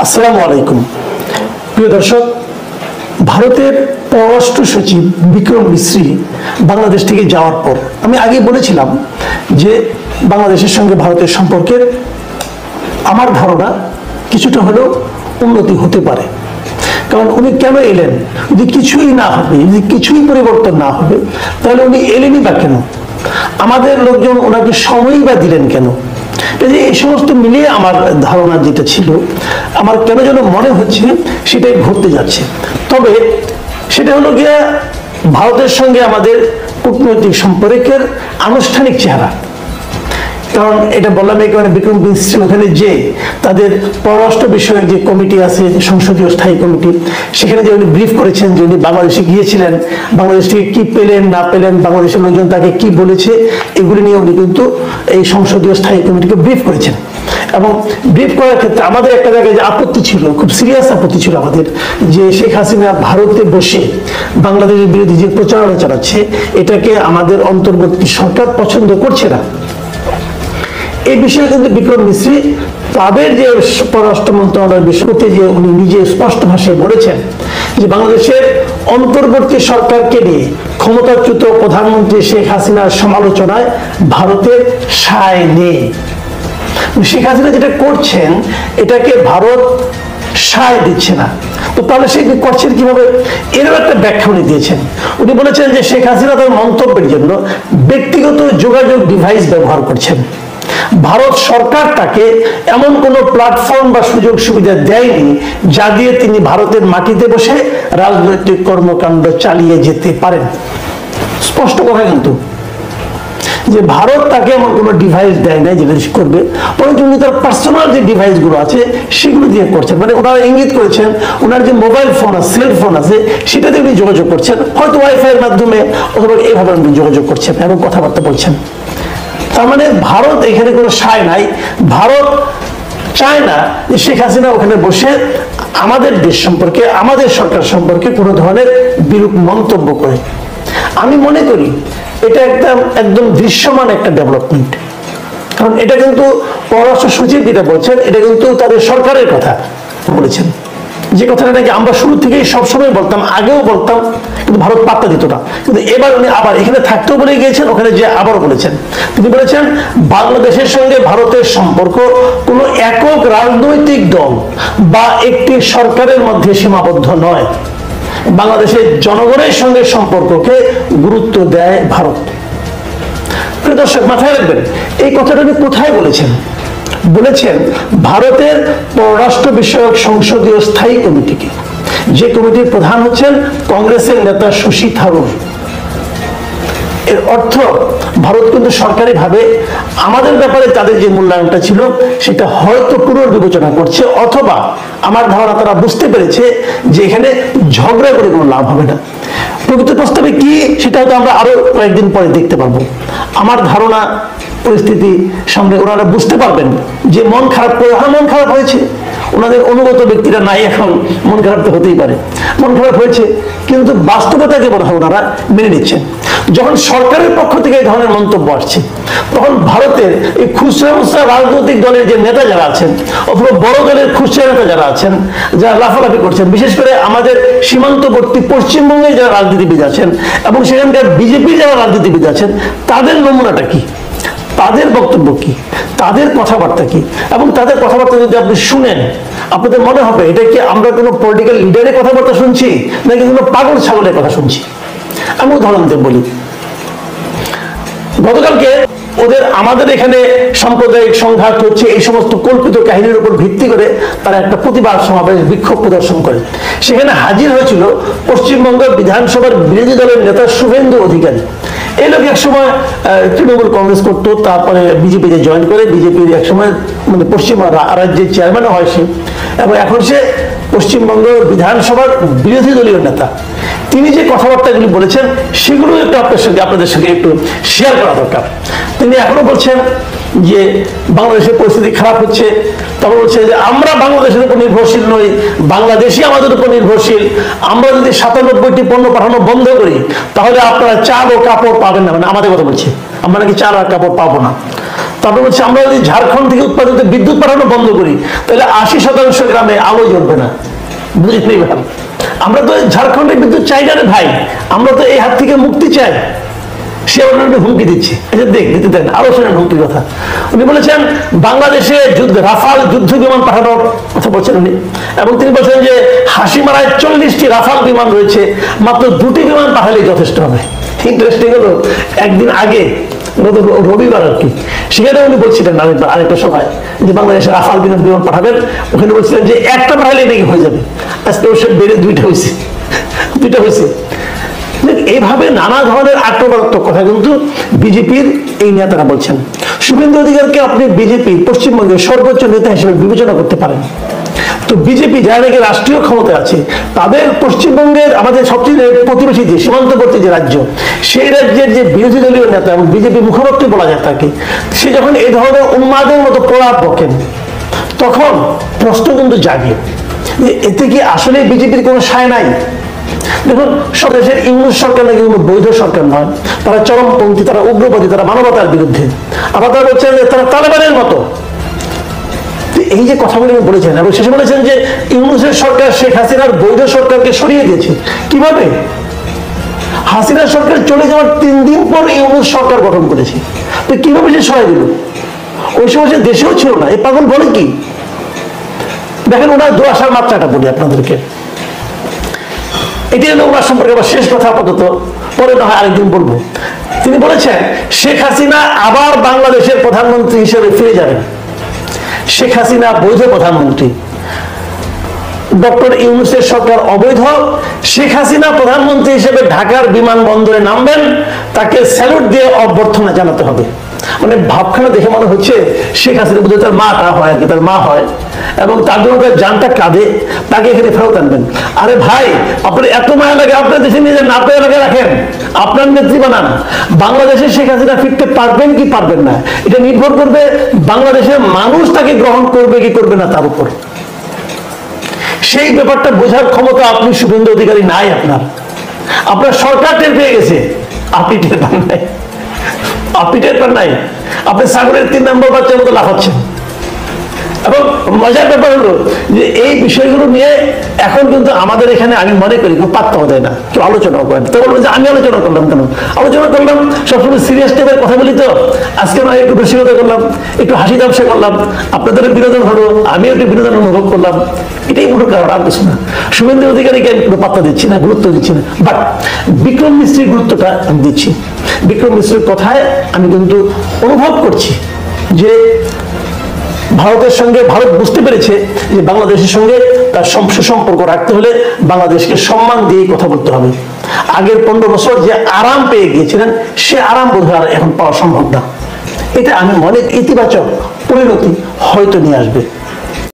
আসসালামু আলাইকুম প্রিয় দর্শক, ভারতের পররাষ্ট্র সচিব বিক্রম মিশ্রি বাংলাদেশ থেকে যাওয়ার পর আমি আগে বলেছিলাম যে বাংলাদেশের সঙ্গে ভারতের সম্পর্কের আমার ধারণা কিছুটা হলেও উন্নতি হতে পারে। কারণ উনি কেন এলেন? যদি কিছুই না হবে, যদি কিছুই পরিবর্তন না হবে, তাহলে উনি এলেনই বা কেন? আমাদের লোকজন ওনাকে সময়ই বা দিলেন কেন? এই সমস্ত মিলিয়ে আমার ধারণা যেটা ছিল, আমার কেন যেন মনে হচ্ছে সেটাই ঘটতে যাচ্ছে। তবে সেটা হলো গিয়া ভারতের সঙ্গে আমাদের কূটনৈতিক সম্পর্কের আনুষ্ঠানিক চেহারা। কারণ এটা বললাম এই কারণে, বিক্রম মিশ্রি ওখানে যে তাদের পররাষ্ট্র বিষয়ক যে কমিটি আছে, সংসদীয় স্থায়ী কমিটি, সেখানে যে উনি ব্রিফ করেছেন যে উনি বাংলাদেশে গিয়েছিলেন, বাংলাদেশ থেকে কি পেলেন না পেলেন, বাংলাদেশের লোকজন তাকে কি বলেছে, এগুলি নিয়ে উনি কিন্তু এই সংসদীয় স্থায়ী কমিটিকে ব্রিফ করেছেন। এবং ব্রিফ করার ক্ষেত্রে আমাদের একটা জায়গায় যে আপত্তি ছিল, খুব সিরিয়াস আপত্তি ছিল আমাদের, যে শেখ হাসিনা ভারতে বসে বাংলাদেশের বিরোধী যে প্রচারণা চালাচ্ছে, এটাকে আমাদের অন্তর্বর্তী সরকার পছন্দ করছে না। এই বিষয়ে কিন্তু বিক্রম মিশ্রি তাদের যে পররাষ্ট্র মন্ত্রণালয়ের বিষয়তে যে উনি নিজে স্পষ্ট ভাষায় বলেছেন যে বাংলাদেশের অন্তর্বর্তী সরকারকে নিয়ে ক্ষমতাচ্যুত প্রধানমন্ত্রী শেখ হাসিনার সমালোচনায় ভারতের সায় নেই। শেখ হাসিনা যেটা করছেন এটাকে ভারত সায় দিচ্ছে না। তো তাহলে সে করছেন কিভাবে? এরও একটা ব্যাখ্যা উনি দিয়েছেন। উনি বলেছেন যে শেখ হাসিনা তার মন্তব্যের জন্য ব্যক্তিগত যোগাযোগ ডিভাইস ব্যবহার করছেন। ভারত সরকার তাকে এমন কোন প্ল্যাটফর্ম বা সুযোগ সুবিধা দেয়নি যা দিয়ে তিনি ভারতের মাটিতে বসে রাজনৈতিক কর্মকাণ্ড চালিয়ে যেতে পারেন। স্পষ্ট কথা কিন্তু, যে ভারত তাকে এমন কোন ডিভাইস দেয় না যেটা করবে, বরং উনি তার পার্সোনাল যে ডিভাইস গুলো আছে সেগুলো দিয়ে করছেন। মানে ওনারা ইঙ্গিত করেছেন ওনার যে মোবাইল ফোন আছে, সেল ফোন আছে, সেটাতে উনি যোগাযোগ করছেন, হয়তো ওয়াইফাই এর মাধ্যমে অথবা এইভাবে উনি যোগাযোগ করছেন এবং কথাবার্তা বলছেন। তার মানে ভারত এখানে কোনো সায় নাই। ভারত চায় না যে শেখ হাসিনা ওখানে বসে আমাদের দেশ সম্পর্কে, আমাদের সরকার সম্পর্কে কোনো ধরনের বিরূপ মন্তব্য করে। আমি মনে করি এটা একদম দৃশ্যমান একটা ডেভেলপমেন্ট। কারণ এটা কিন্তু পররাষ্ট্র সচিব যেটা বলছেন, এটা কিন্তু তাদের সরকারের কথা বলেছেন, যে কথাটা নাকি আমরা শুরু থেকেই সবসময় বলতাম, আগেও বলতাম, কিন্তু ভারত পাত্তা দিত না। কিন্তু এবার উনি আবার এখানে থাকতেও বলে গিয়েছেন, ওখানে যে আবারও বলেছেন। তিনি বলেছেন বাংলাদেশের সঙ্গে ভারতের সম্পর্ক কোনো একক রাজনৈতিক দল বা একটি সরকারের মধ্যে সীমাবদ্ধ নয়। বাংলাদেশের জনগণের সঙ্গে সম্পর্ককে গুরুত্ব দেয় ভারত। প্রিয় দর্শক, মাথায় রাখবেন এই কথাটা উনি কোথায় বলেছেন? বলেছেন ভারতের পররাষ্ট্র বিষয়ক সংসদীয় স্থায়ী কমিটিকে, যে কমিটির প্রধান হচ্ছেন কংগ্রেসের নেতা শশী থারুর। এর অর্থ ভারত কিন্তু সরকারি ভাবে আমাদের ব্যাপারে তাদের যে মূল্যায়নটা ছিল সেটা হয়তো পুনর্বিবেচনা করছে, অথবা আমার ধারণা তারা বুঝতে পেরেছে যে এখানে ঝগড়া করে কোনো লাভ হবে না। প্রকৃত প্রস্তাবে কি সেটা হয়তো আমরা আরো কয়েকদিন পরে দেখতে পারবো। আমার ধারণা পরিস্থিতি সামনে ওনারা বুঝতে পারবেন যে মন খারাপ করে, হ্যাঁ মন খারাপ হয়েছে, ওনাদের অনুগত ব্যক্তিরা নাই, এখন মন খারাপ তো হতেই পারে, মন খারাপ হয়েছে, কিন্তু বাস্তবতাকে মনে হয় ওনারা মেনে নিচ্ছেন। যখন সরকারের পক্ষ থেকে এই ধরনের মন্তব্য আসছে, তখন ভারতের এই খুচরা মুচরা রাজনৈতিক দলের যে নেতা যারা আছেন, অথবা বড় দলের খুচরা নেতা যারা আছেন, যারা লাফালাফি করছেন, বিশেষ করে আমাদের সীমান্তবর্তী পশ্চিমবঙ্গে যারা রাজনীতিবিদ আছেন এবং সেখানকার বিজেপি যারা রাজনীতিবিদ আছেন, তাদের নমুনাটা কি, তাদের বক্তব্য কি, তাদের কথাবার্তা কি, এবং তাদের কথাবার্তা যদি আপনি শুনেন, আপনাদের মনে হবে এটা কি আমরা কোনো পলিটিক্যাল লিডারের কথাবার্তা শুনছি নাকি কোনো পাগল ছাগলের কথা শুনছি। আমি উদাহরণ দিয়ে বলি, গতকালকে আমাদের এখানে সাম্প্রদায়িক সংঘাত হচ্ছে, এই সমস্ত কল্পিত কাহিনীর উপর ভিত্তি করে তারা একটা প্রতিবাদ সমাবেশ, বিক্ষোভ প্রদর্শন করে। সেখানে হাজির হয়েছিল পশ্চিমবঙ্গ বিধানসভার বিরোধী দলের নেতা শুভেন্দু অধিকারী। এই লোক একসময় তৃণমূল কংগ্রেস করতো, তারপরে বিজেপিতে জয়েন করে, বিজেপির একসময় মানে পশ্চিম রাজ্যের চেয়ারম্যানও হয় সে, এবং এখন সে পশ্চিমবঙ্গ বিধানসভার বিরোধী দলীয় নেতা। তিনি যে কথাবার্তাগুলি বলেছেন সেগুলো একটু আপনাদের সঙ্গে একটু শেয়ার করা দরকার। তিনি এখনো বলছেন যে বাংলাদেশের পরিস্থিতি খারাপ হচ্ছে, তখন বলছে যে আমরা বাংলাদেশের উপর নির্ভরশীল নই, বাংলাদেশই আমাদের উপর নির্ভরশীল। আমরা যদি 97টি পণ্য পাঠানো বন্ধ করি তাহলে আপনারা চাল ও কাপড় পাবেন না। মানে আমাদের কথা বলছে, আমরা নাকি চাল আর কাপড় পাবো না। তারপর বলছে আমরা যদি ঝাড়খণ্ড থেকে উৎপাদিত বিদ্যুৎ পাঠানো বন্ধ করি তাহলে 80% গ্রামে আলো জ্বলবে না। বুঝলি ভাই, আমরা তো ঝাড়খণ্ডের বিদ্যুৎ চাই না রে ভাই, আমরা তো এই হাত থেকে মুক্তি চাই। সে ওনাকে হুমকি দিচ্ছে, দেখ দিতে দেন, আরো শোনেন হুমকির কথা। উনি বলেছেন বাংলাদেশে রাফাল যুদ্ধ বিমান পাঠানোর কথা বলছেন উনি, এবং তিনি বলছেন যে হাসিমারায় 40টি রাফাল বিমান রয়েছে, মাত্র 2টি বিমান পাঠালেই যথেষ্ট হবে। ইন্টারেস্টিং হলো, একদিন আগে রবিবার আর কি, সেখানে উনি বলছিলেন আরেকটা সভায় যে বাংলাদেশে রাফাল বিমান পাঠাবেন, ওখানে বলছিলেন যে একটা পাঠালেই নাকি হয়ে যাবে। আজকে ওর সব বেড়ে দুইটা হয়েছে। এইভাবে নানা ধরনের আক্রমণাত্মক কথা কিন্তু বিজেপির এই নেতারা বলছেন। শুভেন্দু অধিকারকে আপনি বিজেপি পশ্চিমবঙ্গের সর্বোচ্চ নেতা হিসেবে বিবেচনা করতে পারেন, তো বিজেপি যারা নাকি রাষ্ট্রীয় ক্ষমতা আছে তাদের পশ্চিমবঙ্গের আমাদের সবচেয়ে প্রতিবেশী যে সীমান্তবর্তী যে রাজ্য, সেই রাজ্যের যে বিরোধী দলীয় নেতা এবং বিজেপি মুখপাত্র বলা যায় তাকে, সে যখন এই ধরনের উন্মাদের মতো প্রলাপ বকেন তখন প্রশ্ন কিন্তু জাগে যে এতে কি আসলে বিজেপির কোনো সায় নাই? দেখুন, স্বদেশের ইউনুস সরকার নাকি কোনো বৈধ সরকার নয়, তারা চরমপন্থী, তারা উগ্রবাদী, তারা মানবতার বিরুদ্ধে, আবার তারা বলছেন যে তারা তালেবানের মতো। এই যে কথাগুলো বলেছেন এবং শেষে বলেছেন যে ইউনুসের সরকার শেখ হাসিনার বৈধ সরকারকে সরিয়ে দিয়েছে। কিভাবে? হাসিনা সরকার চলে যাওয়ার 3 দিন পর ইউনুস সরকার গঠন করেছে, তো কিভাবে সে সরাই দিল? ওই সময় সে দেশেও ছিল না। এই পাগল বলে কি? দেখেন ওনার দুরাশার মাত্রাটা বলি আপনাদেরকে, এটি হলো ওনার সম্পর্কে আবার শেষ কথা, আপাতত পরে না হয় আরেকদিন বলবো। তিনি বলেছেন শেখ হাসিনা আবার বাংলাদেশের প্রধানমন্ত্রী হিসেবে ফিরে যাবেন। শেখ হাসিনা বৈধ প্রধানমন্ত্রী, ডক্টর ইউনূসের সরকার অবৈধ। শেখ হাসিনা প্রধানমন্ত্রী হিসেবে ঢাকার বিমানবন্দরে নামবেন, তাকে স্যালুট দিয়ে অভ্যর্থনা জানাতে হবে। মানে ভাবখানা দেখে মনে হচ্ছে শেখ হাসিনা বোধহয় তার মাটা হয় আর কি, তার মা হয়, এবং তার জন্য তার জানটা কাঁদে, তাকে এখানে ফেরত আনবেন। আরে ভাই, আপনার এত মায়া লাগে, আপনার দেশে নিয়ে যান, আপনার এলাকায় রাখেন, আপনার নেত্রী বানান। বাংলাদেশে শেখ হাসিনা ফিরতে পারবেন কি পারবেন না, এটা নির্ভর করবে বাংলাদেশের মানুষ তাকে গ্রহণ করবে কি করবে না তার উপর। সেই ব্যাপারটা বোঝার ক্ষমতা আপনি শুভেন্দু অধিকারী নাই। আপনার সরকার টের পেয়ে গেছে, আপনি টের পান নাই। আপনি সাগরের 3 নম্বর বাচ্চার মতো লাফাচ্ছেন। এবং মজার ব্যাপার হলো যে এই বিষয়গুলো নিয়ে এখন কিন্তু আমাদের এখানে আমি মনে করি কেউ পাত্তাও দেয় না, কেউ আলোচনাও করেন। তো বলবো যে আমি আলোচনা করলাম কেন? আলোচনা করলাম সবসময় সিরিয়াস টাইপের কথা বলি, তো আজকে নয় একটু রসিকতা করলাম, একটু হাসি তামসা করলাম, আপনাদের বিনোদন হলো, আমিও একটু বিনোদন অনুভব করলাম, এটাই মূল কারণ, আর কিছু না। শুভেন্দু অধিকারীকে আমি কোনো পাত্তা দিচ্ছি না, গুরুত্ব দিচ্ছি না, বাট বিক্রম মিস্ত্রির গুরুত্বটা আমি দিচ্ছি। বিক্রম মিস্ত্রির কথায় আমি কিন্তু অনুভব করছি যে ভারতের সঙ্গে ভারত বুঝতে পেরেছে যে বাংলাদেশের সঙ্গে তার সুসম্পর্ক রাখতে হলে বাংলাদেশকে সম্মান দিয়ে কথা বলতে হবে। আগের 15 বছর যে আরাম পেয়ে গিয়েছিলেন, সে আরাম বোধহয় আর এখন পাওয়া সম্ভব না। এটা আমি মনে ইতিবাচক পরিণতি হয়তো নিয়ে আসবে।